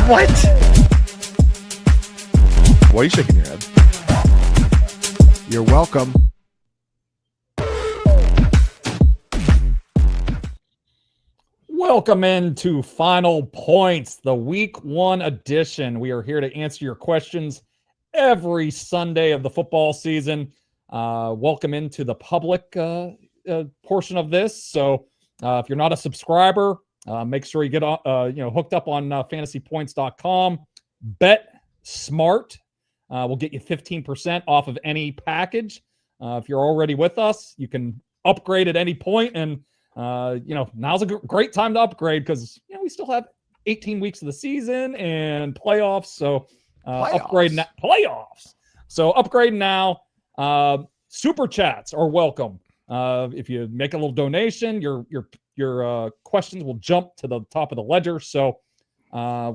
What? Why are you shaking your head? You're welcome. Welcome into Final Points, the Week 1 edition. We are here to answer your questions every Sunday of the football season. Welcome into the public portion of this. So if you're not a subscriber, make sure you get hooked up on fantasypoints.com. Bet smart. We'll get you 15% off of any package. If you're already with us, you can upgrade at any point, and now's a great time to upgrade because we still have 18 weeks of the season and playoffs. So upgrade now. Playoffs. So upgrade now. Super chats are welcome. If you make a little donation, your questions will jump to the top of the ledger. So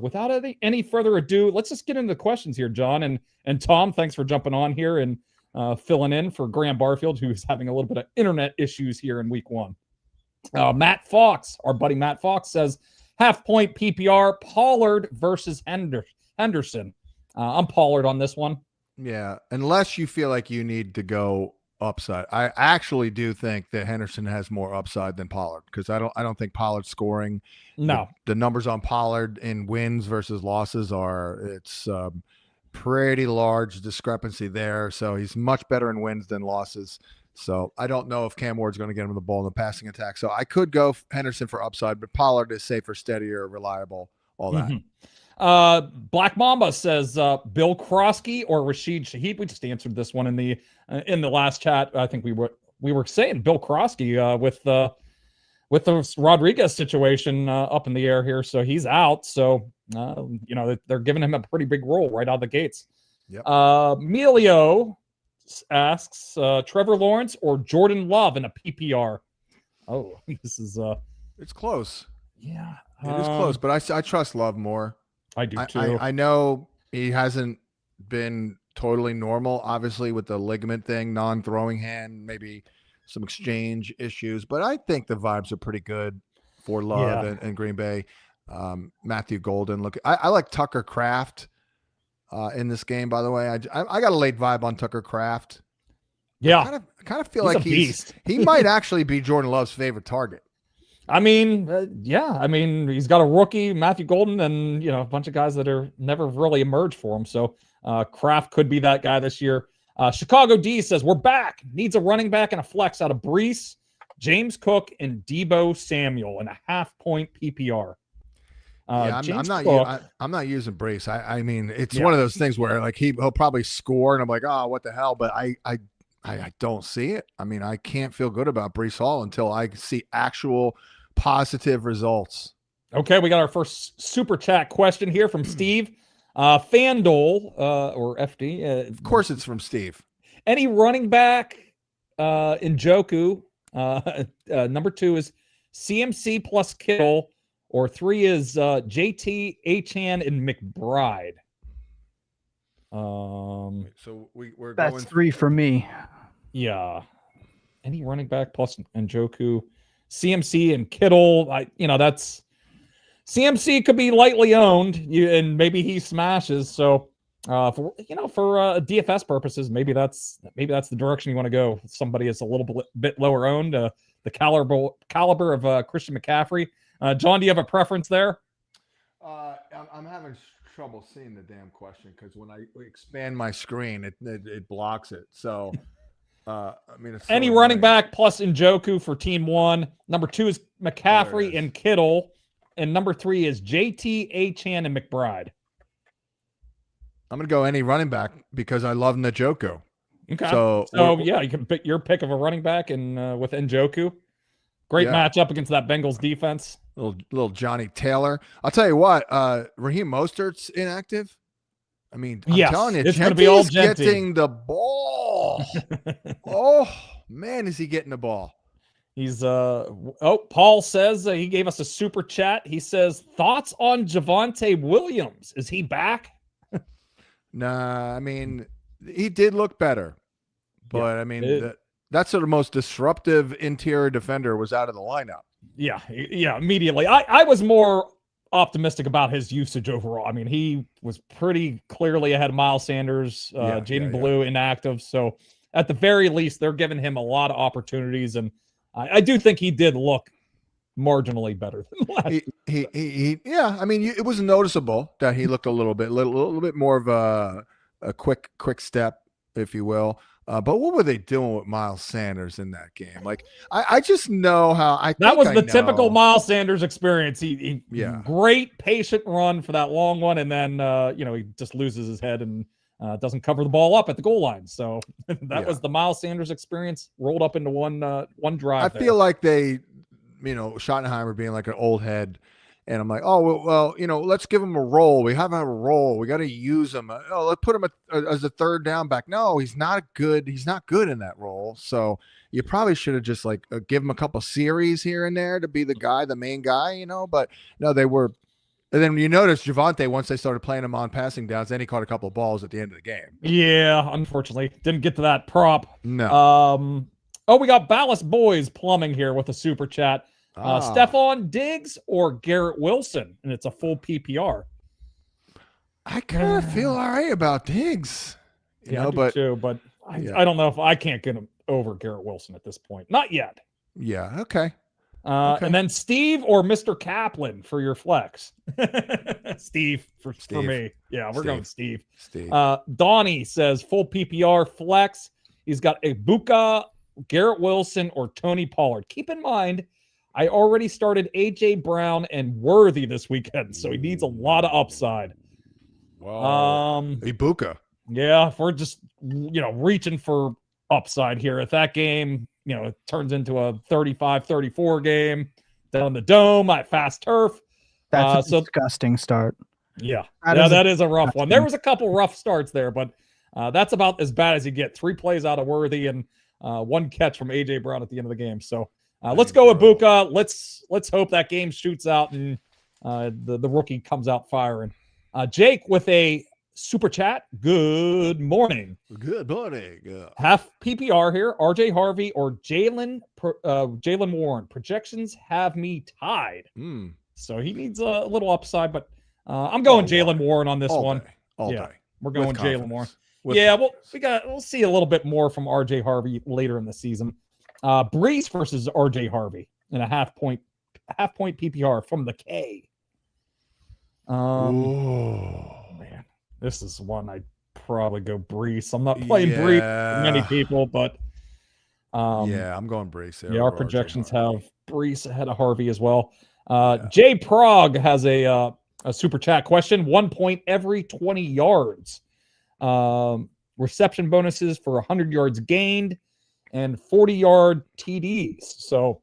without any further ado, let's just get into the questions here, John and Tom. Thanks for jumping on here and filling in for Graham Barfield, who's having a little bit of internet issues here in Week 1. Matt Fox, our buddy Matt Fox, says half-point PPR, Pollard versus Henderson. I'm Pollard on this one. Yeah, unless you feel like you need to go upside. I actually do think that Henderson has more upside than Pollard because I don't think Pollard's scoring. No, the numbers on Pollard in wins versus losses it's pretty large discrepancy there. So he's much better in wins than losses. So I don't know if Cam Ward's going to get him the ball in the passing attack. So I could go Henderson for upside, but Pollard is safer, steadier, reliable, all that. Mm-hmm. Black Mamba says Bill Krosky or Rashid Shaheed. We just answered this one in the last chat. I think we were saying Bill Krosky with the Rodriguez situation up in the air here. So he's out. So they're giving him a pretty big role right out of the gates. Yep. Melio asks Trevor Lawrence or Jordan Love in a PPR. Oh, this is it's close. Yeah, it is close, but I trust Love more. I do too. I know he hasn't been totally normal, obviously with the ligament thing, non-throwing hand, maybe some exchange issues, but I think the vibes are pretty good for Love and Green Bay. Matthew Golden, I like Tucker Kraft in this game, by the way. I got a late vibe on Tucker Kraft. Yeah. I kind of feel like he might actually be Jordan Love's favorite target. I mean, he's got a rookie, Matthew Golden, and a bunch of guys that are never really emerged for him. So Kraft could be that guy this year. Chicago D says we're back. Needs a running back and a flex out of Brees, James Cook, and Deebo Samuel in a half-point PPR. I'm not using Brees. I mean, it's one of those things where he'll probably score, and I'm like, oh, what the hell? But I don't see it. I mean, I can't feel good about Brees Hall until I see actual positive results. Okay, we got our first super chat question here from Steve. FanDuel or FD. Of course it's from Steve. Any running back in Njoku. Number 2 is CMC plus Kittle, or 3 is JT, Achane, and McBride. So we're that's going 3 for me. Yeah. Any running back plus Njoku, CMC and Kittle. That's CMC could be lightly owned, and maybe he smashes. So for DFS purposes, maybe that's the direction you want to go. Somebody is a little bit lower owned, the caliber of Christian McCaffrey. John, do you have a preference there? I'm having trouble seeing the damn question because when I expand my screen, it blocks it. So, it's any running back plus Njoku for team 1. Number 2 is McCaffrey and Kittle, and number 3 is JT, Achane, and McBride. I'm gonna go any running back because I love Njoku. Okay. So you can pick your pick of a running back and with Njoku. Great matchup against that Bengals defense. Little Johnny Taylor. I'll tell you what, Raheem Mostert's inactive. I mean, I'm telling you, it's going to be all Genty. Getting the ball. Oh, man, is he getting the ball? He's Paul says he gave us a super chat. He says, thoughts on Javonte Williams? Is he back? Nah, I mean, he did look better. But, that's sort of most disruptive interior defender was out of the lineup. Yeah, immediately. I was more optimistic about his usage overall. I mean, he was pretty clearly ahead of Miles Sanders, Jaden Blue inactive. So at the very least, they're giving him a lot of opportunities. And I do think he did look marginally better than last year. Yeah. I mean, it was noticeable that he looked a little bit more of a quick step, if you will. But what were they doing with Miles Sanders in that game? Like, I just know how that was the typical Miles Sanders experience. He great patient run for that long one, and then he just loses his head and doesn't cover the ball up at the goal line. So that was the Miles Sanders experience rolled up into one drive. I feel like they, Schottenheimer being like an old head. And I'm like, oh, well, let's give him a role. We have a role. We got to use him. Oh, let's put him as a third down back. No, he's not good. He's not good in that role. So you probably should have just give him a couple series here and there to be the main guy, But no, they were. And then you notice Javonte, once they started playing him on passing downs, then he caught a couple of balls at the end of the game. Yeah, unfortunately, didn't get to that prop. No. We got Ballast Boys Plumbing here with a super chat. Stephon Diggs or Garrett Wilson, and it's a full PPR. I kind of feel all right about Diggs, I do too, but I don't know if I can't get him over Garrett Wilson at this point. Not yet. Yeah. Okay. And then Steve or Mr. Kaplan for your flex. Steve for me. Yeah, we're going Steve. Donnie says full PPR flex. He's got Ibuka, Garrett Wilson, or Tony Pollard. Keep in mind, I already started A.J. Brown and Worthy this weekend, so he needs a lot of upside. Wow. Ibuka. Yeah, if we're just, reaching for upside here. If that game, it turns into a 35-34 game down the dome at fast turf. That's a disgusting start. Yeah, that is a rough one. There was a couple rough starts there, but that's about as bad as you get. 3 plays out of Worthy and 1 catch from A.J. Brown at the end of the game. So, let's go with Ibuka. Let's hope that game shoots out and the rookie comes out firing. Jake with a super chat. Good morning. Good morning. Half PPR here. RJ Harvey or Jalen Warren. Projections have me tied. So he needs a little upside, but I'm going Jalen Warren on this one. All day. We're going Jalen Warren. We'll see a little bit more from RJ Harvey later in the season. Brees versus RJ Harvey in a half point PPR from the K. Man, this is one I'd probably go Brees. I'm not playing Brees for many people, but I'm going Brees. Yeah, our projections have Brees ahead of Harvey as well. Jay Prague has a super chat question. 1 point every 20 yards. Reception bonuses for 100 yards gained and 40-yard TDs. So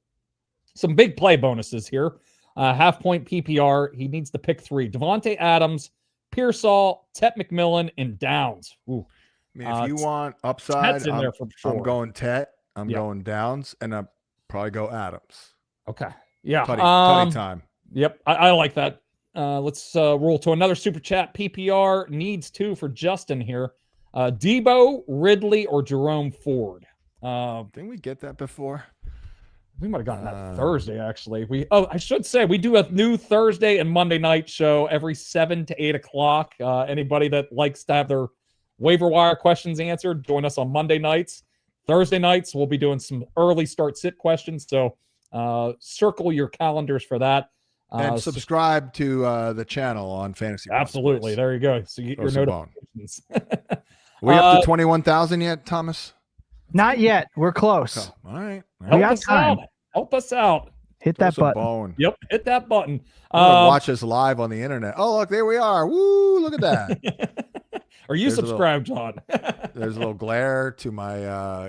some big play bonuses here. Half point PPR. He needs to pick 3. Devontae Adams, Pearsall, Tet McMillan, and Downs. Ooh. I mean, if you want upside, in there for sure. I'm going Tet. I'm going Downs, and I'll probably go Adams. Okay. Yeah. Tutty time. Yep. I like that. Let's roll to another super chat. PPR needs 2 for Justin here. Debo, Ridley, or Jerome Ford. Didn't we get that before? We might have gotten that Thursday, actually. I should say we do a new Thursday and Monday night show every 7 to 8 o'clock. Anybody that likes to have their waiver wire questions answered, join us on Monday nights. Thursday nights, we'll be doing some early start sit questions. So circle your calendars for that. And subscribe to the channel on Fantasy. Absolutely. There you go. So you get your notifications. We up to 21,000 yet, Thomas? Not yet. We're close. Oh, all right. Help us out. Hit that button. Yep. Hit that button. Watch us live on the internet. Oh, look, there we are. Woo, look at that. Are you subscribed, John? There's a little glare to my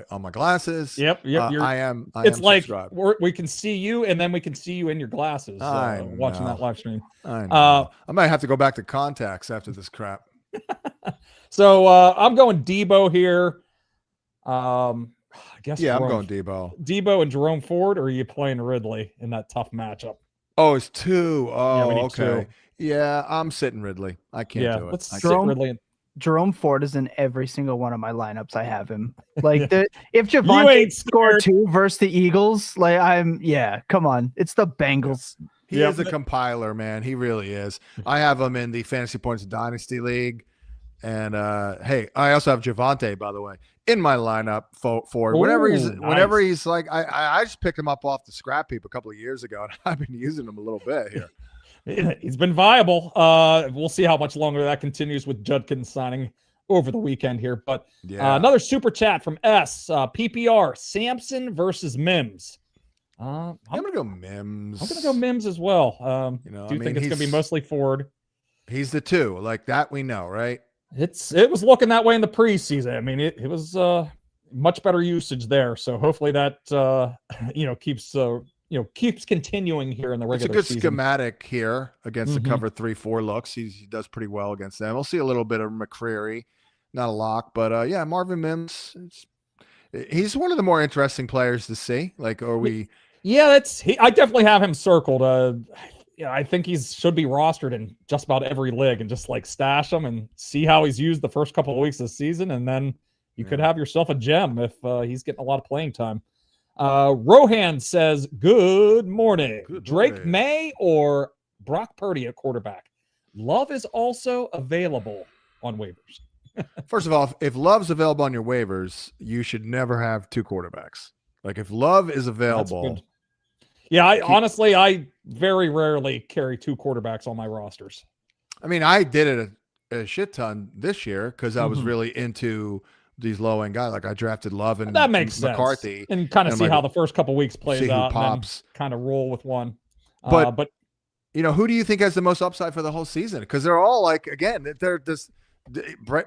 on my glasses. Yep. I am. It's like subscribed. we can see you, and then we can see you in your glasses watching that live stream. I know. I might have to go back to contacts after this crap. So I'm going Debo here. I guess. Yeah, I'm going Debo. Debo and Jerome Ford, or are you playing Ridley in that tough matchup? Oh, it's 2. Oh, yeah, okay. 2. Yeah, I'm sitting Ridley. I can't do it. Let's sit Ridley. Jerome Ford is in every single one of my lineups. I have him. Like if Javonte scored 2 versus the Eagles, come on. It's the Bengals. He is a compiler, man. He really is. I have him in the Fantasy Points Dynasty League. And hey, I also have Javante, by the way, in my lineup for whenever he's like, I just picked him up off the scrap heap a couple of years ago, and I've been using him a little bit here. He's been viable. We'll see how much longer that continues with Judkins signing over the weekend here. But another super chat from S. PPR, Sampson versus Mims. I'm going to go Mims. I'm going to go Mims as well. Do you think it's going to be mostly Ford? He's the two. Like that we know, right? It was looking that way in the preseason. I mean, it was much better usage there. So hopefully that keeps continuing here in the regular season. It's a good schematic here against the cover 3-4 looks. He does pretty well against them. We'll see a little bit of McCreary, not a lock, but Marvin Mims. He's one of the more interesting players to see. Like, are we? Yeah, I definitely have him circled. I think he should be rostered in just about every league and just like stash him and see how he's used the first couple of weeks of the season. And then you could have yourself a gem if he's getting a lot of playing time. Rohan says, good morning. Drake May or Brock Purdy at quarterback? Love is also available on waivers. First of all, if Love's available on your waivers, you should never have two quarterbacks. Like if Love is available. Yeah, I very rarely carry two quarterbacks on my rosters. I mean, I did it a shit ton this year because I was really into these low end guys. Like I drafted Love and that makes McCarthy, sense. And kind of see how the first couple weeks plays out, pops. And kind of roll with one. But who do you think has the most upside for the whole season? Because they're all like, again, they're just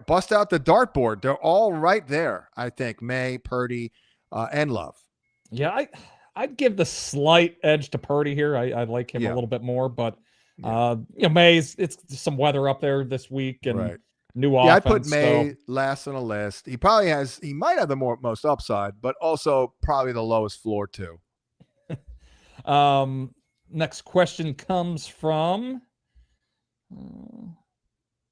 bust out the dartboard. They're all right there. I think May, Purdy, and Love. Yeah, I'd give the slight edge to Purdy here. I like him a little bit more, but May's it's some weather up there this week and new offense. Yeah, I put May last on the list. He might have the most upside, but also probably the lowest floor too. Next question comes from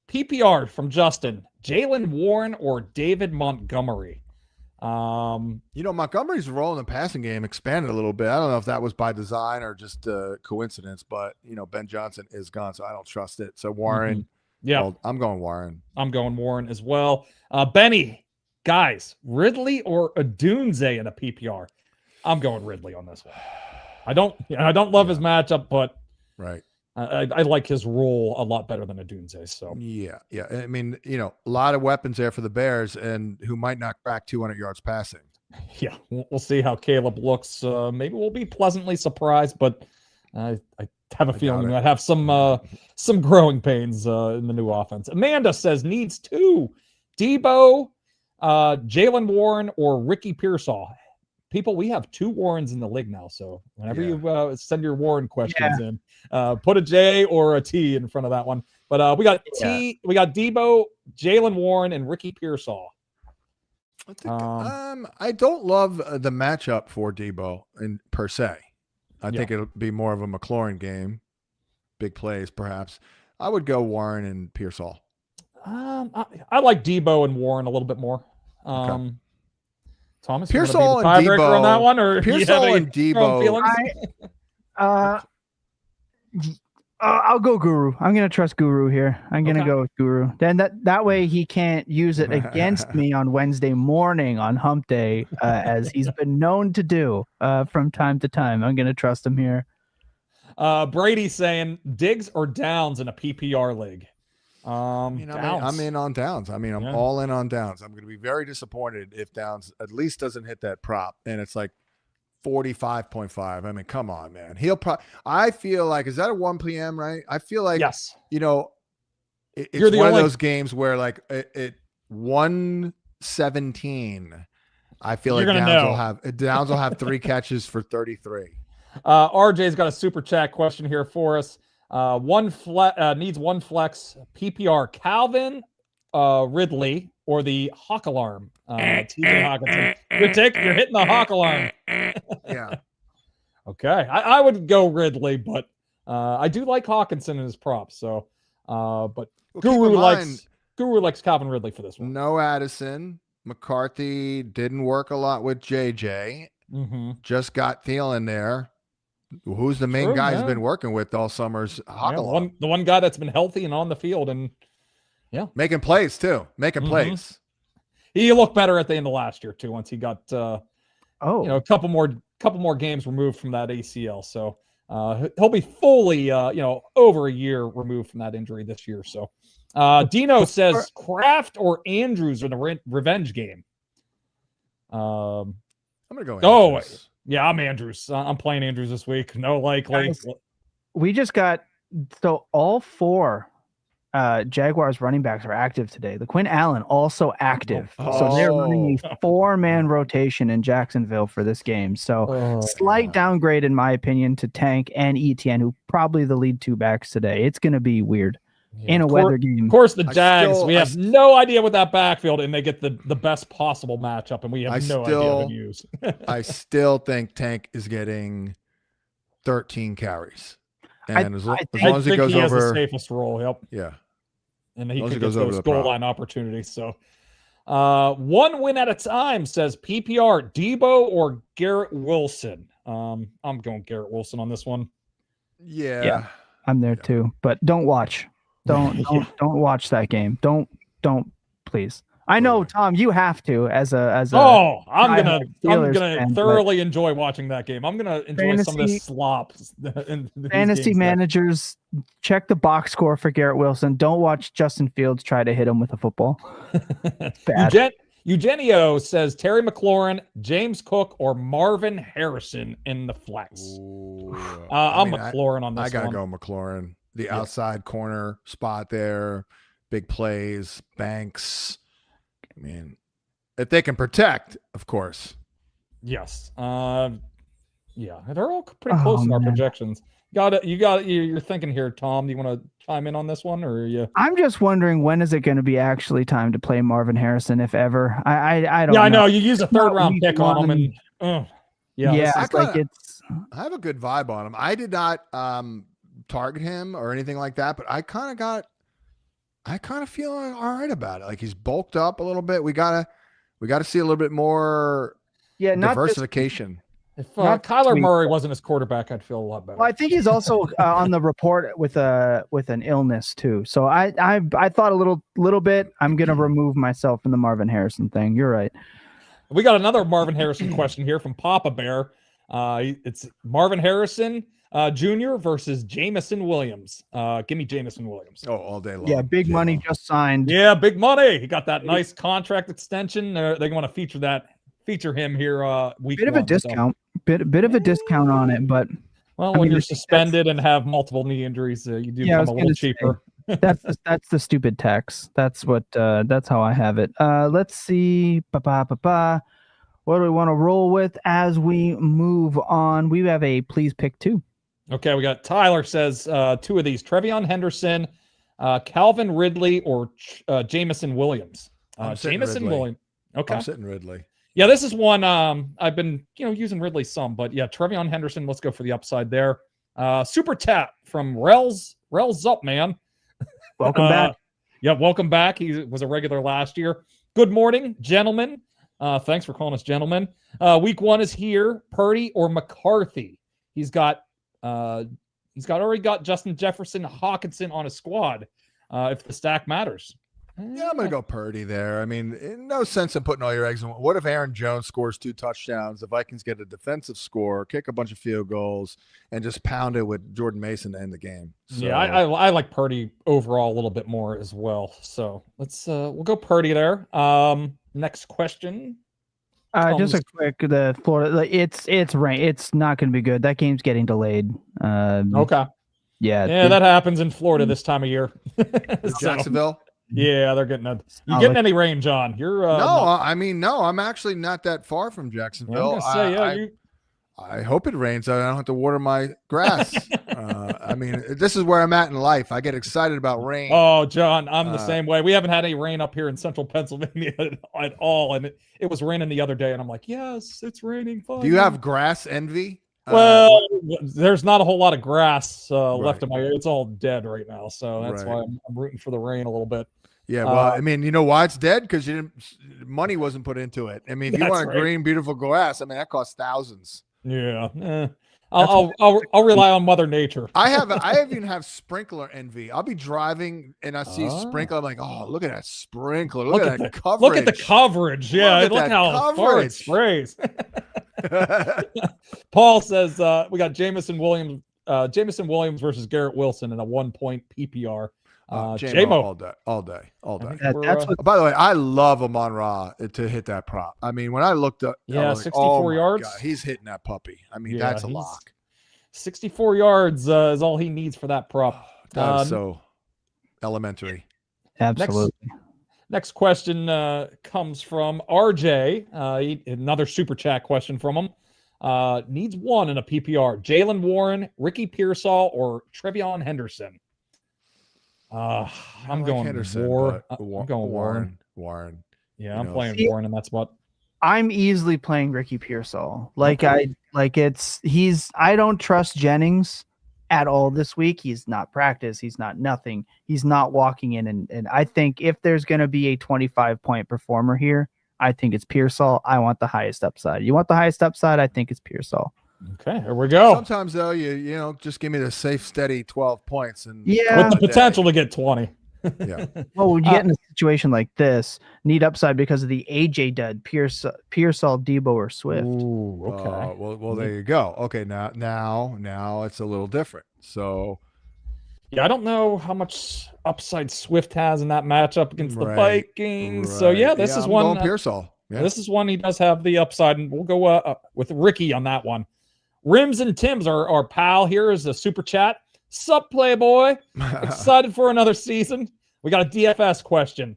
PPR from Justin. Jaylen Warren or David Montgomery? Montgomery's role in the passing game expanded a little bit. I don't know if that was by design or just a coincidence, but Ben Johnson is gone, so I don't trust it. So Warren, I'm going Warren. I'm going Warren as well. Benny, guys, Ridley or Odunze in a PPR? I'm going Ridley on this one. I don't love his matchup, but I like his role a lot better than Odunze. So yeah. I mean, a lot of weapons there for the Bears, and who might not crack 200 yards passing. Yeah, we'll see how Caleb looks. Maybe we'll be pleasantly surprised, but I have a feeling I have some growing pains in the new offense. Amanda says needs two: Debo, Jaylen Warren, or Ricky Pearsall. People, we have two Warrens in the league now, so whenever you send your Warren questions in, put a J or a T in front of that one. But we got Debo, Jaylen Warren, and Ricky Pearsall. I don't love the matchup for Debo per se. I think it'll be more of a McLaurin game, big plays perhaps. I would go Warren and Pearsall. I like Debo and Warren a little bit more. Thomas, Pearsall and Debo on that one, or Pearsall and Debo. I'll go Guru. I'm gonna trust Guru here. I'm gonna go with Guru. Then that way he can't use it against me on Wednesday morning on Hump Day, as he's been known to do from time to time. I'm gonna trust him here. Brady saying Diggs or Downs in a PPR league. I'm in on Downs. I mean, I'm all in on Downs. I'm going to be very disappointed if Downs at least doesn't hit that prop, and it's like 45.5. I mean, come on, man. I feel like, is that a 1 p.m., right? I feel like, yes. It's one of those games where like at 117, I feel like Downs will have 3 catches for 33. RJ's got a super chat question here for us. Needs one flex. PPR Calvin, Ridley, or the Hawk Alarm. TJ Hawkinson. You're hitting the Hawk Alarm. Yeah. Okay. I would go Ridley, but I do like Hawkinson in his props. So, but Guru likes Calvin Ridley for this one. No Addison. McCarthy didn't work a lot with JJ. Mm-hmm. Just got Thielen there. Who's the main True, guy yeah. he's been working with all summer's Hockelon. The one guy that's been healthy and on the field, and Making plays too. Making plays. he looked better at the end of last year too. Once he got a couple more games removed from that ACL, so he'll be fully over a year removed from that injury this year. So Dino says Kraft or Andrews in the revenge game. I'm gonna go. Oh, Andrews. yeah, I'm Andrews. I'm playing Andrews this week. No, we just got all 4 Jaguars running backs are active today. The Quinn Allen also active. So they're running a 4-man rotation in Jacksonville for this game. So slight downgrade, in my opinion, to Tank and ETN, who probably the lead 2 backs today. It's going to be weird in a weather game. Of course, the Jags, we have no idea with that backfield, and they get the best possible matchup, and we have no idea who to use. I still think Tank is getting 13 carries. And as long as he goes he has over the safest role, yeah. And he could get those goal line opportunities. So one win at a time, says PPR, Debo or Garrett Wilson. I'm going Garrett Wilson on this one. Yeah. I'm there too, but don't watch. Don't watch that game. Don't please. I know, Tom, you have to as a I'm gonna thoroughly enjoy watching that game. I'm gonna enjoy some of this slop. Fantasy managers, check the box score for Garrett Wilson. Don't watch Justin Fields try to hit him with a football. Bad. Eugenio says Terry McLaurin, James Cook, or Marvin Harrison in the flex. I'm McLaurin on this one. I gotta go McLaurin. The outside corner spot there, big plays, Banks. I mean, if they can protect, of course. Yes. They're all pretty close in our projections. You're thinking here, Tom. Do you want to chime in on this one, or you? I'm just wondering, when is it going to be actually time to play Marvin Harrison, if ever? I don't. Yeah, know. I know you use a 3rd-round pick on him, and I have a good vibe on him. I did not target him or anything like that, but I kind of feel all right about it. Like, he's bulked up a little bit. We gotta see a little bit more diversification. If Kyler Murray wasn't his quarterback, I'd feel a lot better. Well, I think he's also on the report with an illness too. So I thought a little bit. I'm gonna remove myself from the Marvin Harrison thing. You're right. We got another Marvin Harrison question here from Papa Bear. It's Marvin Harrison Jr. versus Jameson Williams. Give me Jameson Williams. Oh, all day long. Yeah, big money just signed. Yeah, big money. He got that nice contract extension. They want to feature him here week bit of a discount. Bit of a discount on it, but when you're suspended and have multiple knee injuries, you do become a little cheaper. That's the stupid tax. That's how I have it. Let's see. What do we want to roll with as we move on? We have a please pick 2. Okay, we got Tyler says 2 of these: Trevion Henderson, Calvin Ridley, or Jameson Williams. Jameson Williams. Okay, I'm sitting Ridley. Yeah, this is one I've been using Ridley some, but yeah, Trevion Henderson. Let's go for the upside there. Super tap from Rel's up, man. Welcome back. Yeah, welcome back. He was a regular last year. Good morning, gentlemen. Thanks for calling us gentlemen. Week 1 is here. Purdy or McCarthy? He's already got Justin Jefferson, Hawkinson on his squad. If the stack matters. Yeah, I'm going to go Purdy there. I mean, no sense in putting all your eggs in. What if Aaron Jones scores 2 touchdowns? The Vikings get a defensive score, kick a bunch of field goals, and just pound it with Jordan Mason to end the game. So, yeah, I like Purdy overall a little bit more as well. So we'll go Purdy there. Next question. Just a quick, the Florida, it's rain. It's not going to be good. That game's getting delayed. Okay. Yeah, that happens in Florida this time of year. Jacksonville. Yeah, they're getting you getting any rain, John? You're no. I'm actually not that far from Jacksonville. I hope it rains. I don't have to water my grass. I mean, this is where I'm at in life. I get excited about rain. Oh, John, I'm the same way. We haven't had any rain up here in central Pennsylvania at all, and it was raining the other day, and I'm like, yes, it's raining. Fine. Do you have grass envy? Well, there's not a whole lot of grass left in my area. It's all dead right now, so that's why I'm rooting for the rain a little bit. Yeah, well, I mean, you know why it's dead? Because money wasn't put into it. I mean, if you want a green, beautiful grass, I mean, that costs thousands. Yeah. I'll rely on Mother Nature. I even have sprinkler envy. I'll be driving and I see a sprinkler. I'm like, oh, look at that sprinkler. Look at that coverage. Look at the coverage. Yeah, look how far it sprays. Paul says we got Jameson Williams versus Garrett Wilson in a 1-point PPR. JMO all day. That's what, by the way, I love Amon Ra to hit that prop. I mean, when I looked up, 64 yards. God, he's hitting that puppy. I mean, that's a lock. 64 yards is all he needs for that prop. That is so elementary. Absolutely. Next question comes from RJ. Another super chat question from him. Needs one in a PPR. Jalen Warren, Ricky Pearsall, or Trevion Henderson? I'm going Henderson, Warren. I'm going Warren. Yeah, I'm playing Warren in that spot. I'm easily playing Ricky Pearsall. I don't trust Jennings at all this week. He's not practice. He's not nothing. He's not walking in. And I think if there's going to be a 25-point performer here, I think it's Pearsall. I want the highest upside. You want the highest upside? I think it's Pearsall. Okay, here we go. Sometimes though, you just give me the safe, steady 12 points, and with the potential to get 20. Yeah. Well, when you get in a situation like this, need upside because of the AJ dud, Pearsall, Debo, or Swift. Ooh, okay. Well, there you go. Okay, now it's a little different. So, yeah, I don't know how much upside Swift has in that matchup against the Vikings. Right. So yeah, this is one. Pearsall. Yeah. This is one he does have the upside, and we'll go with Ricky on that one. Rims and Tim's, our pal here, is a super chat. Sup, Playboy? Excited for another season. We got a DFS question.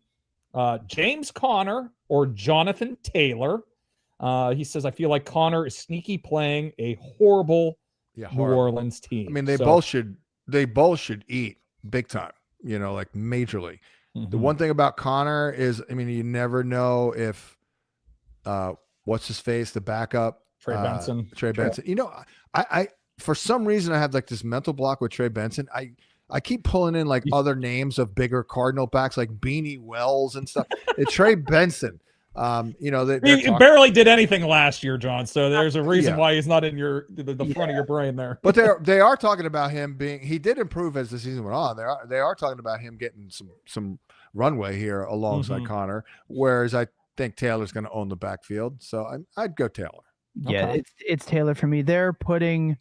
James Conner or Jonathan Taylor? He says, I feel like Conner is sneaky playing a horrible New Orleans team. I mean, they both should eat big time, like majorly. Mm-hmm. The one thing about Conner is, I mean, you never know if what's his face, the backup, Trey Benson. I for some reason I have like this mental block with Trey Benson. I keep pulling in like other names of bigger Cardinal backs like Beanie Wells and stuff. It's Trey Benson. He barely did anything last year, John. So there's a reason why he's not in the front of your brain there. But they are talking about him being. He did improve as the season went on. They are talking about him getting some runway here alongside Conner. Whereas I think Taylor's going to own the backfield. So I'd go Taylor. Yeah, it's Taylor for me. They're putting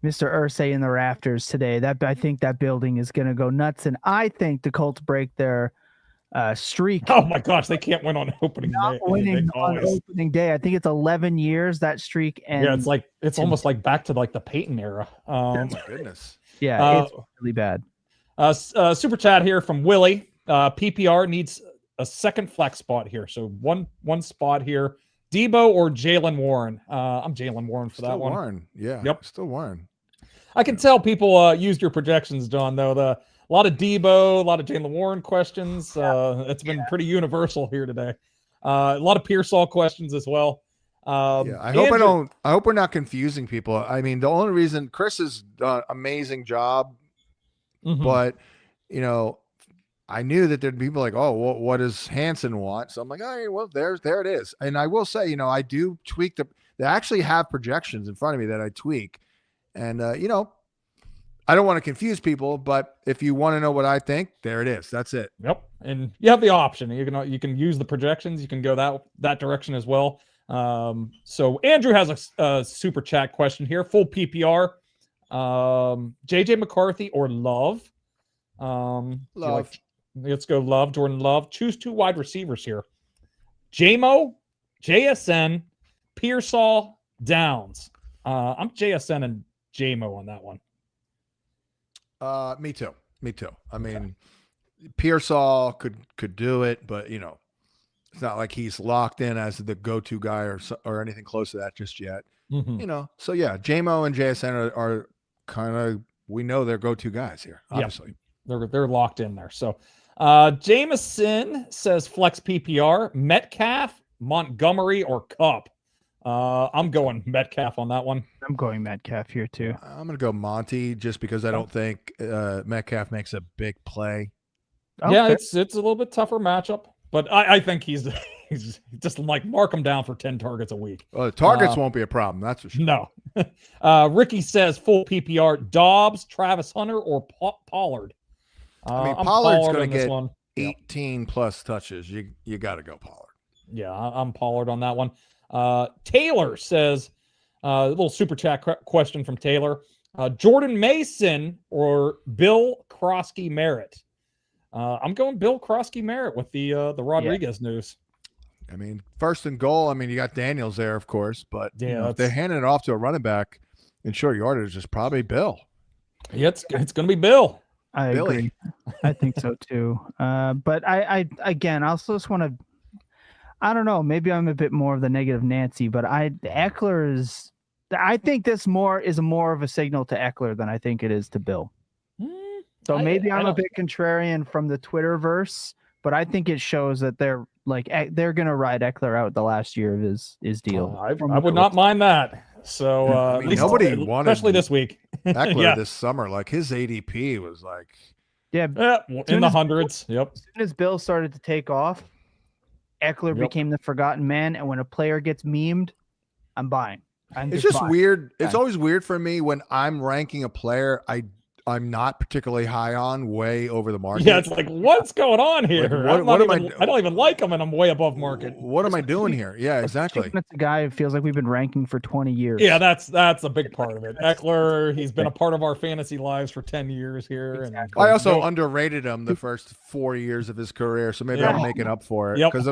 Mr. Irsay in the rafters today. I think that building is going to go nuts, and I think the Colts break their streak. Oh my gosh, they can't win on opening day. Winning on opening day. I think it's 11 years that streak. And yeah, it's almost like back to like the Peyton era. Oh my goodness. Yeah, it's really bad. Super chat here from Willie. PPR needs a second flex spot here, so one spot here. Debo or Jalen Warren? I'm Jalen Warren for that one. Warren, yeah. Yep, still Warren. I can tell people used your projections, John. Though a lot of Debo, a lot of Jalen Warren questions. It's been pretty universal here today. A lot of Pearsall questions as well. I hope we're not confusing people. I mean, the only reason Chris has done an amazing job, but I knew that there'd be people like, oh, what does Hansen want? So I'm like, oh, well, there it is. And I will say, I do tweak they actually have projections in front of me that I tweak. And, I don't want to confuse people, but if you want to know what I think, there it is. That's it. Yep. And you have the option. You can use the projections. You can go that direction as well. So Andrew has a super chat question here. Full PPR. JJ McCarthy or Love? Love. Let's go Love, Jordan Love. Choose two wide receivers here. JMO, JSN, Pearsall, Downs. I'm JSN and JMO on that one. Me too. I mean, Pearsall could do it, but it's not like he's locked in as the go-to guy or anything close to that just yet. So yeah, JMO and JSN are kind of, we know they're go-to guys here, obviously. Yep. They're locked in there. So Jameson says flex PPR, Metcalf, Montgomery, or Cup. I'm going Metcalf on that one. I'm going Metcalf here too. I'm going to go Monty just because I don't think Metcalf makes a big play. Okay. Yeah, it's a little bit tougher matchup. But I think he's just like mark him down for 10 targets a week. Well, the targets won't be a problem. That's for sure. No. Ricky says full PPR, Dobbs, Travis Hunter, or Pollard. I mean, I'm Pollard's Pollard going on to this get one. 18 plus touches. You got to go Pollard. Yeah, I'm Pollard on that one. Taylor says, a little super chat question from Taylor. Jordan Mason or Bill Krosky Merritt? I'm going Bill Krosky Merritt with the Rodriguez news. I mean, first and goal. I mean, you got Daniels there, of course, but if they're handing it off to a running back in short yardage, it's probably Bill. Yeah, it's going to be Bill. I agree. I think so too. But I again, I also just want to. I don't know. Maybe I'm a bit more of the negative Nancy, but Eckler is. I think this is more of a signal to Eckler than I think it is to Bill. So maybe I'm a bit contrarian from the Twitterverse, but I think it shows that they're going to ride Eckler out the last year of his deal. I would not mind that. So I mean, nobody wanted, especially this week. Eckler this summer, like his ADP was like in the hundreds. Yep. As soon as Bill started to take off, Eckler became the forgotten man, and when a player gets memed, I'm buying. It's just weird. It's always weird for me when I'm ranking a player I'm not particularly high on, way over the market. Yeah, it's like, what's going on here? Like, I don't even like him, and I'm way above market. What am I doing here? Yeah, exactly. It's a guy who feels like we've been ranking for 20 years. Yeah, that's a big part of it. Eckler, he's been a part of our fantasy lives for 10 years here. Exactly. And I also underrated him the first 4 years of his career, so maybe I'm making up for it. Because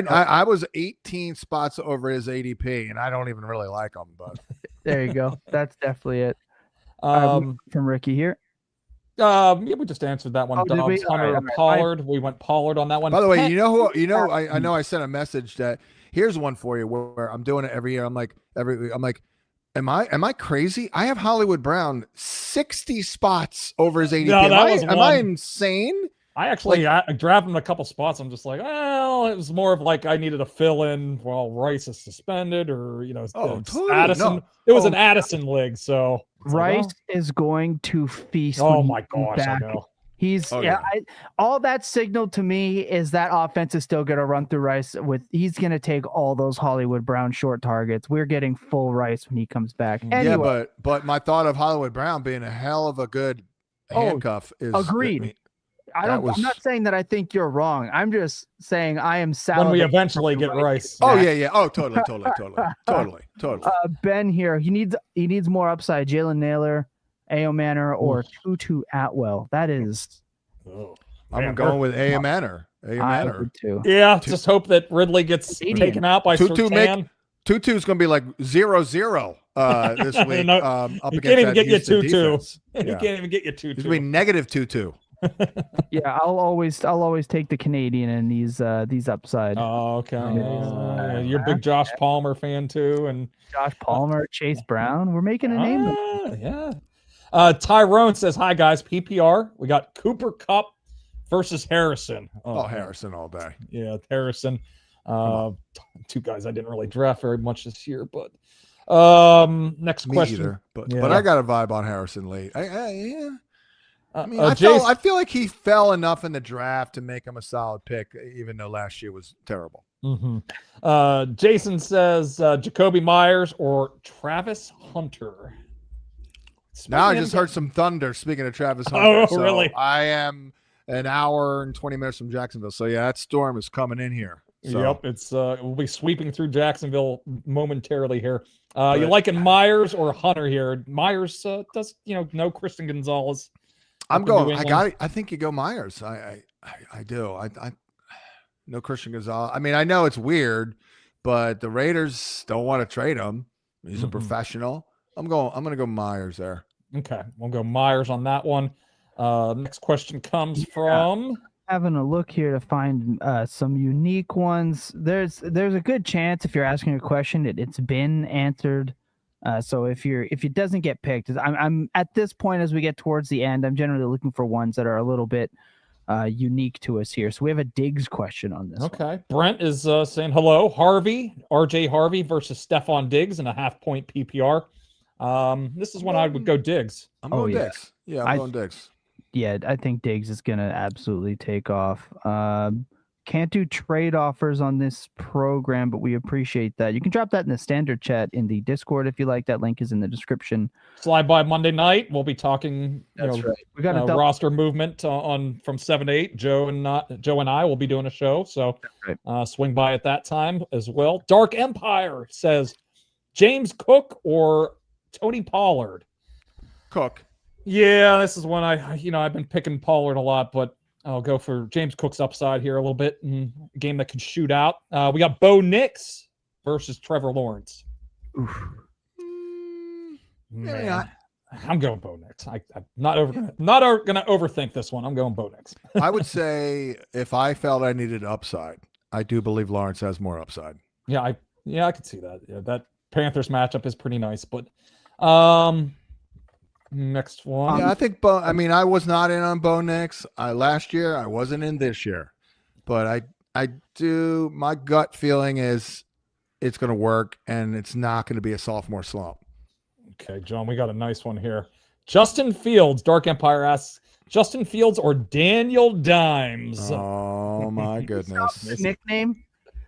I was 18 spots over his ADP, and I don't even really like him. But there you go. That's definitely it. From Ricky here. We just answered that one. Dobbs, Hunter, or Pollard. We went Pollard on that one. By the way, I know I sent a message that here's one for you where I'm doing it every year. I'm like, am I crazy? I have Hollywood Brown 60 spots over his ADP. No, am I insane? I actually I grabbed him a couple spots. I'm just like, well, it was more of like I needed to fill in while Rice is suspended, or totally. Addison. No. It was an Addison league, so Rice is going to feast. Oh my gosh, I know. He's all that signaled to me is that offense is still going to run through Rice he's going to take all those Hollywood Brown short targets. We're getting full Rice when he comes back. Anyway, yeah, but my thought of Hollywood Brown being a hell of a good handcuff is agreed. I'm not saying that I think you're wrong. I'm just saying I am salivating. When we eventually get Rice. Oh yeah. Oh, totally. Ben here. He needs more upside. Jalen Naylor, A.O. Manor, or Tutu Atwell. That is. I'm going with A.O. Manor. I would too. Yeah, just hope that Ridley gets taken out by Surtain. Tutu's going to be like 0-0 this week. Up he can't even get you 2-2. He can't even get you 2-2. He's going to be negative 2-2. Yeah, I'll always take the Canadian in these upside. Oh, okay. You're a big Josh Palmer fan too, and Josh Palmer, Chase Brown. We're making a name. Yeah. Tyrone says, "Hi guys, PPR. We got Cooper Kupp versus Harrison. Harrison all day. Yeah, Harrison. Two guys I didn't really draft very much this year, but next question. Either, but I got a vibe on Harrison late. I feel like he fell enough in the draft to make him a solid pick, even though last year was terrible. Mm-hmm. Jason says Jacoby Myers or Travis Hunter. Now I just heard some thunder. Speaking of Travis Hunter, so really? I am an hour and 20 minutes from Jacksonville, so yeah, that storm is coming in here. So. Yep, it's we'll be sweeping through Jacksonville momentarily here. You liking Myers or Hunter here? Myers does no Christian Gonzalez. I'm going. I think you go Myers. I do. I no Christian Gonzalez. I mean, I know it's weird, but the Raiders don't want to trade him. He's a professional. I'm going to go Myers there. Okay, we'll go Myers on that one. Next question comes from having a look here to find some unique ones. There's a good chance if you're asking a question it's been answered. So if it doesn't get picked, I'm at this point as we get towards the end, I'm generally looking for ones that are a little bit unique to us here. So we have a Diggs question on this. Okay, one. Brent is saying hello. RJ Harvey versus Stephon Diggs in a 0.5 PPR. This is when I would go Diggs. I'm going Diggs. Yeah, I'm going Diggs. Yeah, I think Diggs is gonna absolutely take off. Can't do trade offers on this program, but we appreciate that. You can drop that in the standard chat in the Discord if you like. That link is in the description. Slide by Monday night. We'll be talking. That's right. We got a roster movement on from 7 to 8. Joe and I will be doing a show, so swing by at that time as well. Dark Empire says James Cook or Tony Pollard. Cook. Yeah, this is one I've been picking Pollard a lot, but I'll go for James Cook's upside here a little bit in a game that can shoot out. We got Bo Nix versus Trevor Lawrence. Oof. Man, I'm going Bo Nix. I'm not gonna overthink this one. I'm going Bo Nix. I would say if I felt I needed upside, I do believe Lawrence has more upside. Yeah, I could see that. Yeah, that Panthers matchup is pretty nice, but next one. Yeah, I think I was not in on Bo Nix last year. I wasn't in this year, but I do. My gut feeling is it's going to work, and it's not going to be a sophomore slump. Okay, John, we got a nice one here. Justin Fields, Dark Empire asks, Justin Fields or Daniel Dimes? Oh my goodness! Nickname,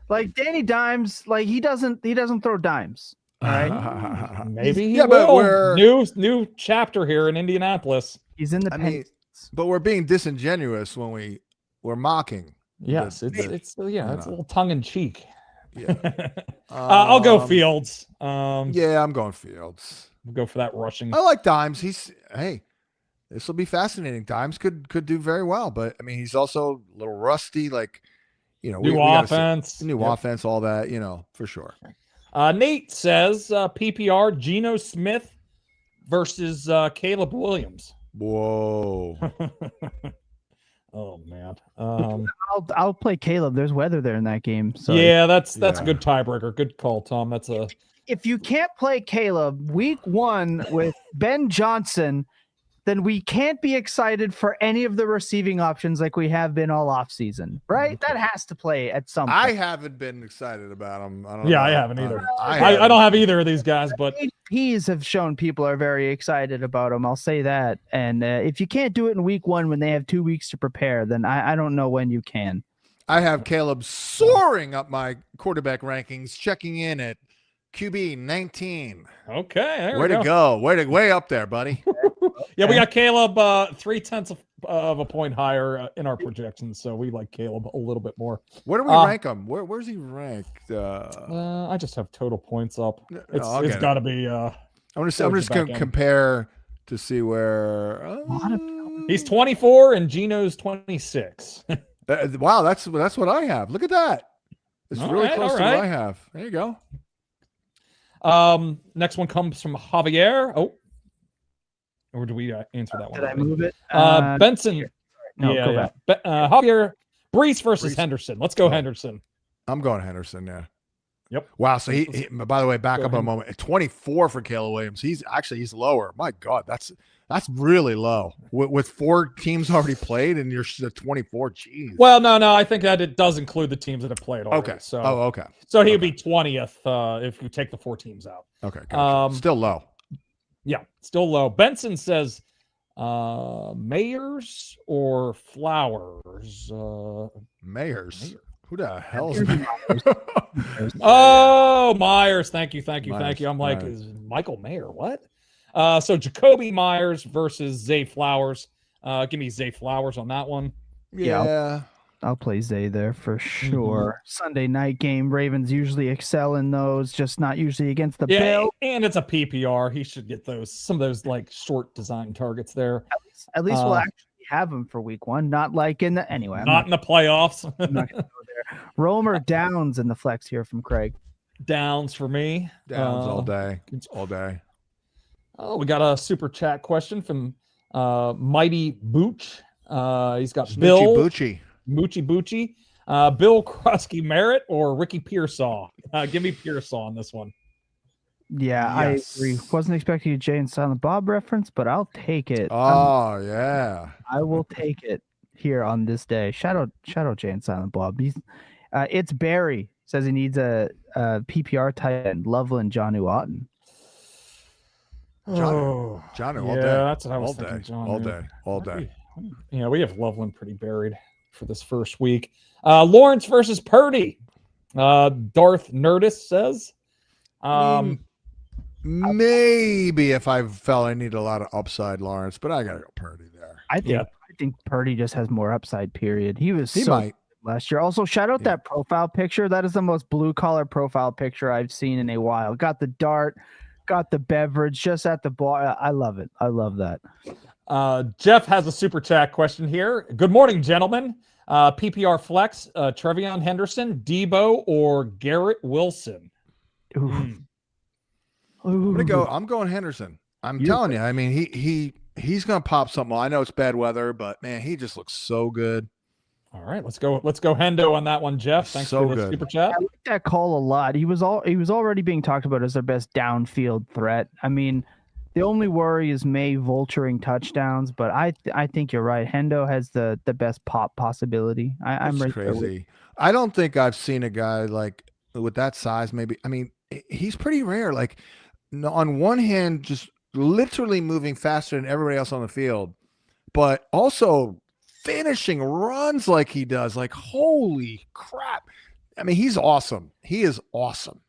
like Danny Dimes, like he doesn't throw dimes. All right, maybe he will. But we're new chapter here in Indianapolis. He's in the pen. But we're being disingenuous when we're mocking. Yes, it's a little tongue in cheek. Yeah, I'll go Fields. Yeah, I'm going Fields. We'll go for that rushing. I like Dimes. This will be fascinating. Dimes could do very well, but I mean, he's also a little rusty. Like, new offense, offense, all that. For sure. Nate says PPR Geno Smith versus Caleb Williams. Whoa. Oh man. I'll play Caleb. There's weather there in that game. So yeah, that's a good tiebreaker. Good call, Tom. If you can't play Caleb week 1 with Ben Johnson, then we can't be excited for any of the receiving options like we have been all off season, right? That has to play at some point. I haven't been excited about him. I haven't either. I don't have either of these guys, but ADPs have shown people are very excited about him. I'll say that. And if you can't do it in week 1 when they have 2 weeks to prepare, then I don't know when you can. I have Caleb soaring up my quarterback rankings, checking in at QB 19. Okay. Way to go. Way up there, buddy. Yeah, we got Caleb 0.3 of a point higher in our projections, so we like Caleb a little bit more. Where do we rank him? Where's he ranked? I just have total points up. It's got to be. I'm just going to compare to see where. He's 24 and Geno's 26. Wow, that's what I have. Look at that. It's really close to what I have. There you go. Next one comes from Javier. Oh, or do we answer that one? Did I move it? Benson. No, yeah. Javier, Brees versus Henderson. Let's go Henderson. I'm going Henderson. Yeah. Yep. Wow. So he by the way, back up a moment. 24 for Caleb Williams. He's lower. My God, that's really low. With 4 teams already played, and you're 24. Geez. Well, no. I think that it does include the teams that have played already. Okay. So. Okay. So he'd be 20th if you take the 4 teams out. Okay. Gotcha. Still low. Yeah, still low. Benson says, Mayers or Flowers? Mayers. Who the hell is Oh, Myers. Thank you. I'm like, is Michael Mayer? What? So Jacoby Myers versus Zay Flowers. Give me Zay Flowers on that one. Yeah. I'll play Zay there for sure. Sunday night game. Ravens usually excel in those, just not usually against the Bills. And it's a PPR. He should get some of those like short design targets there. At least we'll actually have him for week 1, not like in the anyway. Not in the playoffs. I'm not gonna go there. Romer Downs in the flex here from Craig. Downs for me. Downs all day. All day. Oh, we got a super chat question from Mighty Booch. He's got Bill Moochie Boochie. Bill Krusky Merritt or Ricky Pearsall? Give me Pearsall on this one. Yeah, yes. I agree. Wasn't expecting a Jay and Silent Bob reference, but I'll take it. Oh, yeah. I will take it here on this day. Shout out Jay and Silent Bob. It's Barry. Says he needs a PPR tight end. Loveland, John Otten. John all day. That's what I was thinking. All day. Yeah, we have Loveland pretty buried. for this first week. Lawrence versus Purdy. Darth Nerdist says. Maybe if I felt I need a lot of upside, Lawrence, but I gotta go Purdy there. I think Purdy just has more upside. Period. He might last year. Also, shout out that profile picture. That is the most blue collar profile picture I've seen in a while. Got the dart, got the beverage just at the bar. I love it. I love that. Jeff has a super chat question here. Good morning, gentlemen. PPR flex, Trevion Henderson, Debo, or Garrett Wilson? I'm going Henderson. I'm telling you. I mean, he's gonna pop something. I know it's bad weather, but man, he just looks so good. All right, let's go Hendo on that one, Jeff. Thanks for the super chat. I like that call a lot. He was already being talked about as their best downfield threat. I mean, the only worry is May vulturing touchdowns, but I think you're right. Hendo has the best pop possibility. I'm right crazy. I don't think I've seen a guy like with that size. Maybe he's pretty rare. Like on one hand, just literally moving faster than everybody else on the field, but also finishing runs like he does. Like, holy crap. I mean, he's awesome. He is awesome.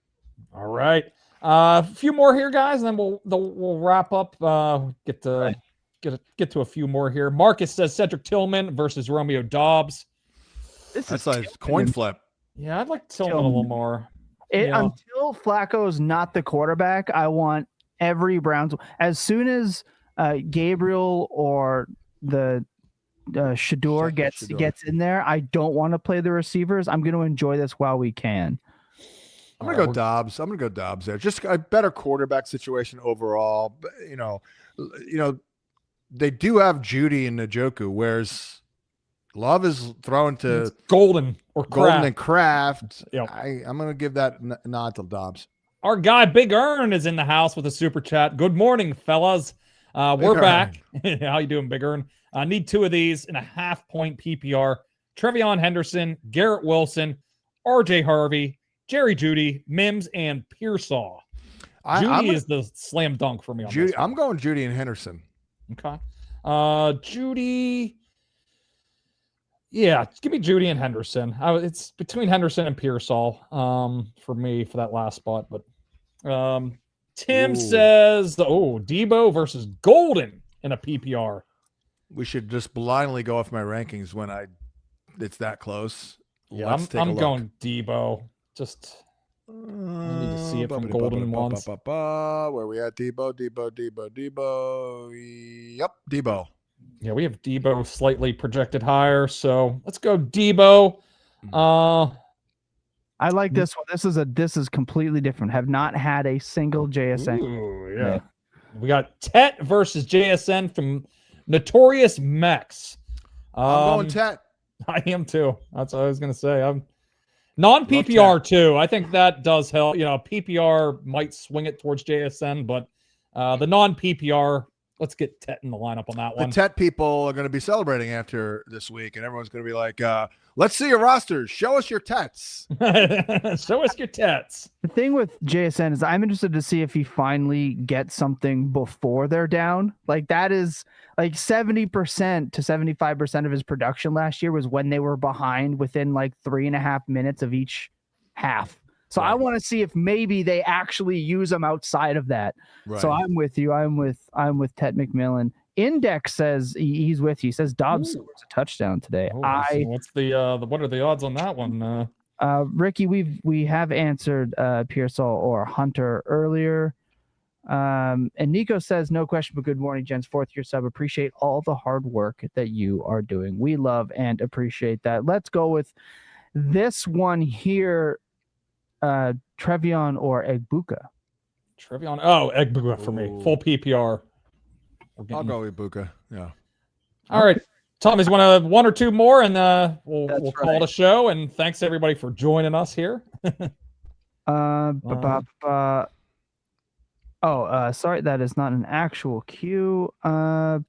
All right. A few more here, guys, and then we'll wrap up. Get to a few more here. Marcus says Cedric Tillman versus Romeo Dobbs. That's like coin flip. Yeah, I'd like Tillman a little more. Until Flacco is not the quarterback, I want every Browns. As soon as Gabriel or the Shador gets in there, I don't want to play the receivers. I'm going to enjoy this while we can. I'm going to go Dobbs. I'm going to go Dobbs there. Just a better quarterback situation overall. But, they do have Judy and Njoku, whereas Love is thrown to Golden and Kraft. Yep. I'm going to give that nod to Dobbs. Our guy Big Earn is in the house with a super chat. Good morning, fellas. We're back. How you doing, Big Earn? I need 2 of these in a half-point PPR. Trevion Henderson, Garrett Wilson, RJ Harvey, Jerry Jeudy, Mims, and Pearsall. Jeudy is the slam dunk for me on Jeudy. This one. I'm going Jeudy and Henderson. Okay. Jeudy. Yeah, give me Jeudy and Henderson. It's between Henderson and Pearsall for me for that last spot. But Tim says, Debo versus Golden in a PPR. We should just blindly go off my rankings when it's that close. Yeah, I'm going Debo. Just I need to see it from Golden ones. Where we at? Debo. Yep, Debo. Yeah, we have Debo slightly projected higher, so let's go Debo. I like this one. This is completely different. Have not had a single JSN. Ooh, yeah. We got Tet versus JSN from Notorious Mex. I'm going Tet. I am too. That's what I was going to say. I'm non-PPR too. I think that does help. PPR might swing it towards JSN, but the non-PPR, let's get Tet in the lineup on that one. The Tet people are going to be celebrating after this week, and everyone's going to be like, let's see your rosters. Show us your Tets. Show us your Tets. The thing with JSN is I'm interested to see if he finally gets something before they're down. Like that is like 70% to 75% of his production last year was when they were behind within like 3.5 minutes of each half. So I want to see if maybe they actually use him outside of that. Right. So I'm with you. I'm with Ted McMillan. Index says he's with you. He says Dobbs scores a touchdown today. What's what are the odds on that one? Ricky, we have answered Pearsall or Hunter earlier. And Nico says, no question, but good morning, gents. 4th-year sub. Appreciate all the hard work that you are doing. We love and appreciate that. Let's go with this one here. Trevion or Egbuka? Trevion. Egbuka for me. Full PPR. I'll go Egbuka. Yeah. All right. Thomas, want one or two more, and we'll call it a show. And thanks everybody for joining us here. Sorry, that is not an actual cue.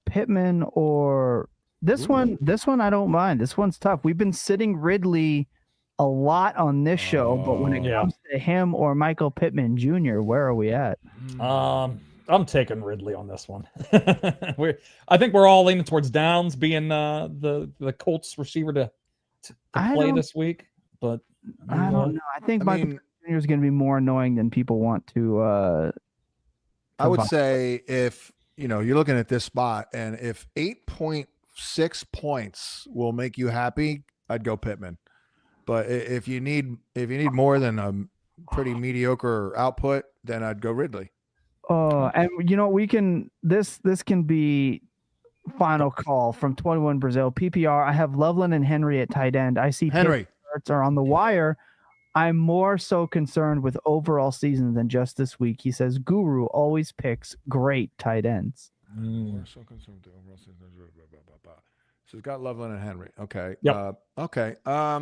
Pittman or this one. This one I don't mind. This one's tough. We've been sitting Ridley a lot on this show, but when it comes to him or Michael Pittman Jr., where are we at? I'm taking Ridley on this one. I think we're all leaning towards Downs being the Colts receiver to to play this week, but I don't know. I think Michael Jr. is going to be more annoying than people want to. I would say if you're looking at this spot, and if 8.6 points will make you happy, I'd go Pittman. But if you need more than a pretty mediocre output, then I'd go Ridley. Oh, and we can this can be final call from 21 Brazil PPR. I have Loveland and Henry at tight end. I see Henry are on the wire. I'm more so concerned with overall season than just this week. He says Guru always picks great tight ends. So concerned with the overall season. So he's got Loveland and Henry. Okay. Yep. Okay. I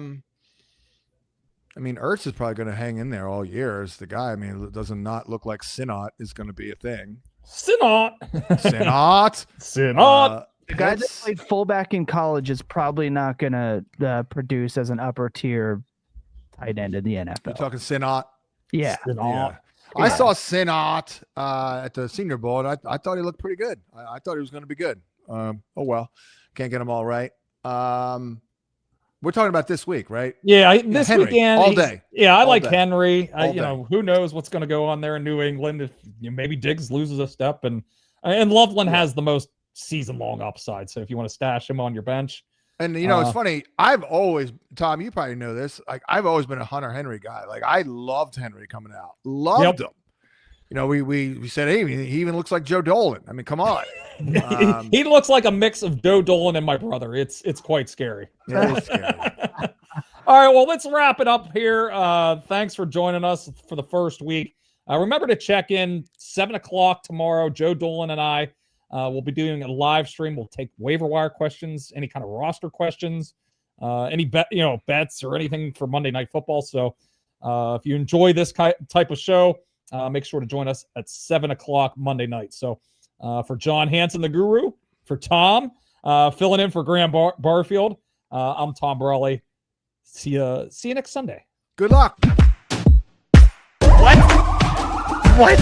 mean, Ertz is probably going to hang in there all year as the guy. I mean, it doesn't not look like Sinot is going to be a thing. Sinot. The guy that played fullback in college is probably not going to produce as an upper tier tight end in the NFL. You're talking Sinot? Yeah. Yeah. I saw Sinot at the Senior Bowl, and I thought he looked pretty good. I thought he was going to be good. Oh, well. Can't get them all right. We're talking about this week, right? Yeah, this Henry, weekend. all day. Yeah, I all like day. Henry. Who knows what's going to go on there in New England if maybe Diggs loses a step, and Loveland has the most season-long upside. So if you want to stash him on your bench. And, it's funny. I've always, Tom, you probably know this. Like, I've always been a Hunter Henry guy. Like, I loved Henry coming out. Loved him. We said, hey, he even looks like Joe Dolan. I mean, come on. He looks like a mix of Joe Dolan and my brother. It's quite scary. Yeah, it's scary. All right, well, let's wrap it up here. Thanks for joining us for the first week. Remember to check in 7 o'clock tomorrow. Joe Dolan and I will be doing a live stream. We'll take waiver wire questions, any kind of roster questions, any bets or anything for Monday Night Football. So if you enjoy this type of show, make sure to join us at 7 o'clock Monday night. So for John Hansen, the Guru, for Tom, filling in for Graham Barfield, I'm Tom Borelli. See you next Sunday. Good luck. What?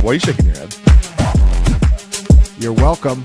Why are you shaking your head? You're welcome.